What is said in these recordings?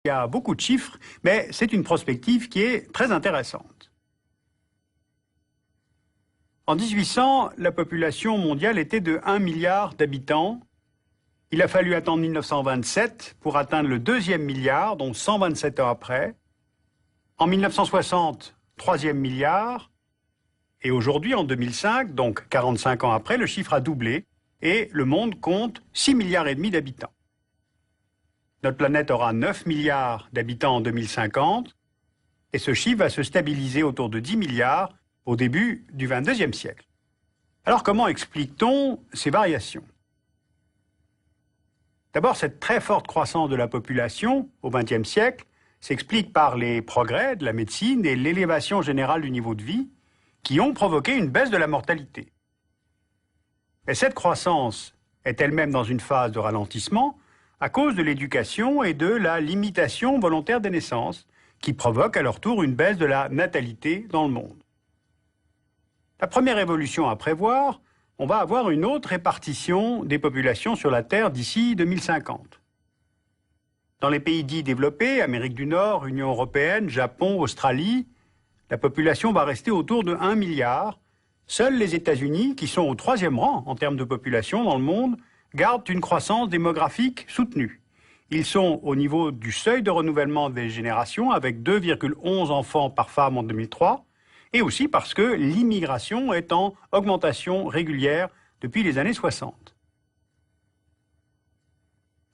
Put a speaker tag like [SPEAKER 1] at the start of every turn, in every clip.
[SPEAKER 1] Il y a beaucoup de chiffres, mais c'est une prospective qui est très intéressante. En 1800, la population mondiale était de 1 milliard d'habitants. Il a fallu attendre 1927 pour atteindre le 2e milliard, donc 127 ans après. En 1960, 3e milliard. Et aujourd'hui, en 2005, donc 45 ans après, le chiffre a doublé et le monde compte 6 milliards et demi d'habitants. Notre planète aura 9 milliards d'habitants en 2050 et ce chiffre va se stabiliser autour de 10 milliards au début du 22e siècle. Alors comment explique-t-on ces variations? D'abord, cette très forte croissance de la population au XXe siècle s'explique par les progrès de la médecine et l'élévation générale du niveau de vie qui ont provoqué une baisse de la mortalité. Mais cette croissance est elle-même dans une phase de ralentissement à cause de l'éducation et de la limitation volontaire des naissances, qui provoquent à leur tour une baisse de la natalité dans le monde. La première évolution à prévoir, on va avoir une autre répartition des populations sur la Terre d'ici 2050. Dans les pays dits développés, Amérique du Nord, Union européenne, Japon, Australie, la population va rester autour de 1 milliard. Seuls les États-Unis, qui sont au 3e rang en termes de population dans le monde, gardent une croissance démographique soutenue. Ils sont au niveau du seuil de renouvellement des générations avec 2,11 enfants par femme en 2003 et aussi parce que l'immigration est en augmentation régulière depuis les années 60.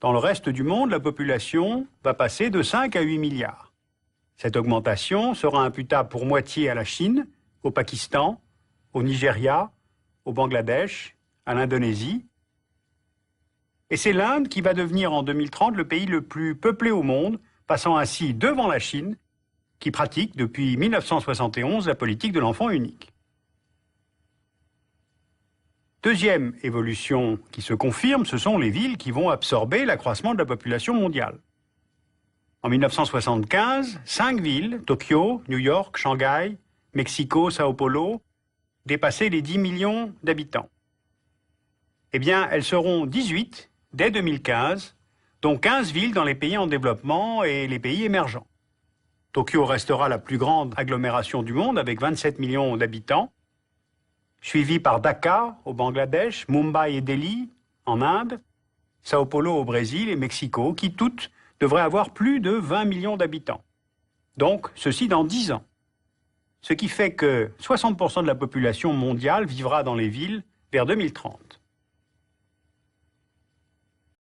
[SPEAKER 1] Dans le reste du monde, la population va passer de 5 à 8 milliards. Cette augmentation sera imputable pour moitié à la Chine, au Pakistan, au Nigeria, au Bangladesh, à l'Indonésie. Et c'est l'Inde qui va devenir en 2030 le pays le plus peuplé au monde, passant ainsi devant la Chine, qui pratique depuis 1971 la politique de l'enfant unique. Deuxième évolution qui se confirme, ce sont les villes qui vont absorber l'accroissement de la population mondiale. En 1975, 5 villes, Tokyo, New York, Shanghai, Mexico, Sao Paulo, dépassaient les 10 millions d'habitants. Eh bien, elles seront 18 dès 2015, dont 15 villes dans les pays en développement et les pays émergents. Tokyo restera la plus grande agglomération du monde avec 27 millions d'habitants, suivi par Dhaka au Bangladesh, Mumbai et Delhi en Inde, Sao Paulo au Brésil et Mexico, qui toutes devraient avoir plus de 20 millions d'habitants. Donc, ceci dans 10 ans. Ce qui fait que 60% de la population mondiale vivra dans les villes vers 2030.